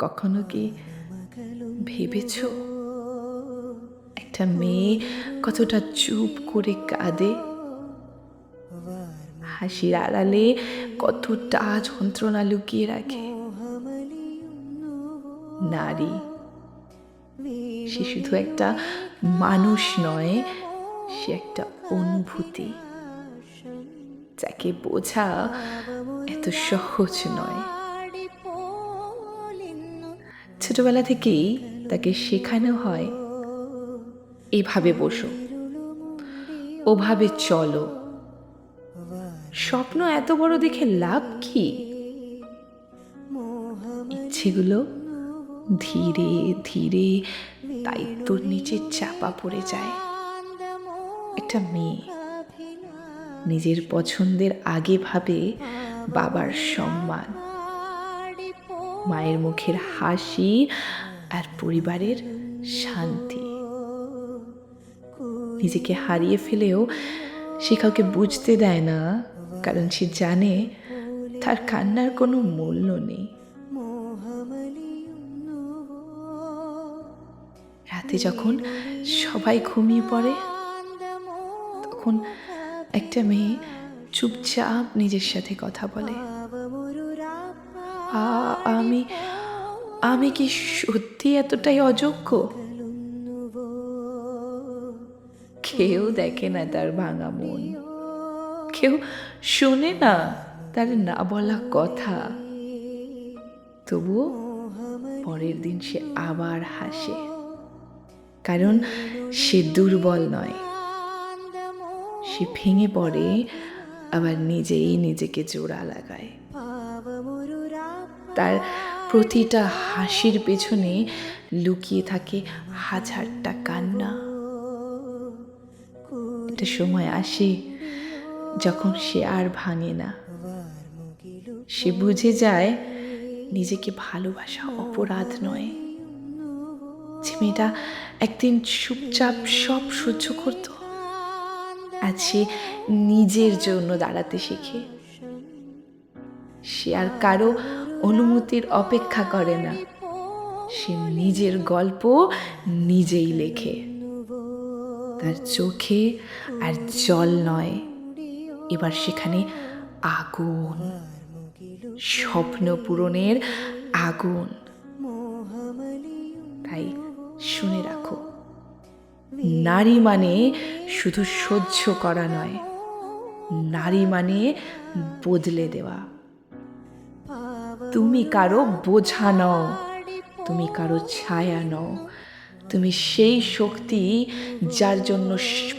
কখনো কি ভেবেছ একটা মেয়ে কতটা চুপ করে কাঁদে, হাসির আড়ালে কতটা যন্ত্রণা লুকিয়ে রাখে? নারী, সে শুধু একটা মানুষ নয়, সে একটা অনুভূতি যাকে বোঝা এত সহজ নয়। ছোটবেলা থেকেই তাকে শেখানো হয়, এভাবে বসো, ওভাবে চলো। স্বপ্ন এত বড় দেখে লাভ কি? ইচ্ছেগুলো ধীরে ধীরে দায়িত্বর নিচে চাপা পড়ে যায়। একটা মেয়ে নিজের পছন্দের আগে ভাবে বাবার সম্মান, মায়ের মুখের হাসি আর পরিবারের শান্তি। নিজেকে হারিয়ে ফেলেও সে কাউকে বুঝতে দেয় না, কারণ সে জানে তার কান্নার কোনো মূল্য নেই। রাতে যখন সবাই ঘুমিয়ে পড়ে, তখন একটা মেয়ে চুপচাপ নিজের সাথে কথা বলে, আমি আমি কি সত্যি এতটাই অযোগ্য? কেউ দেখে না তার ভাঙা মন, কেউ শোনে না তার না বলা কথা। তবুও পরের দিন সে আবার হাসে, কারণ সে দুর্বল নয়। সে ভেঙে পড়ে, আবার নিজেই নিজেকে জোড়া লাগায়। তার প্রতিটা হাসির পেছনে লুকিয়ে থাকে হাজারটা কান্না। একটা সময় আসে যখন সে আর ভাঙে না। সে বুঝে যায় নিজেকে ভালোবাসা অপরাধ নয়। যে মেয়েটা একদিন চুপচাপ সব সহ্য করত, আজ সে নিজের জন্য দাঁড়াতে শেখে। সে আর কারো অনুমতির অপেক্ষা করে না, সে নিজের গল্প নিজেই লেখে। তার চোখে আর জল নয়, এবার সেখানে আগুন, স্বপ্ন পূরণের আগুন। তাই শুনে রাখো, নারী মানে শুধু সহ্য করা নয়, নারী মানে বদলে দেওয়া। তুমি কারো বোঝা নও, তুমি কারো ছায়া নও, তুমি সেই শক্তি যার জন্য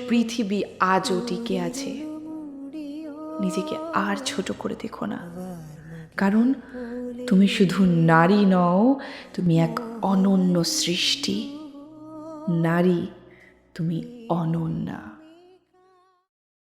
পৃথিবী আজও টিকে আছে। নিজেকে আর ছোট করে দেখো না, কারণ তুমি শুধু নারী নও, তুমি এক অনন্য সৃষ্টি। নারী, তুমি অনন্যা।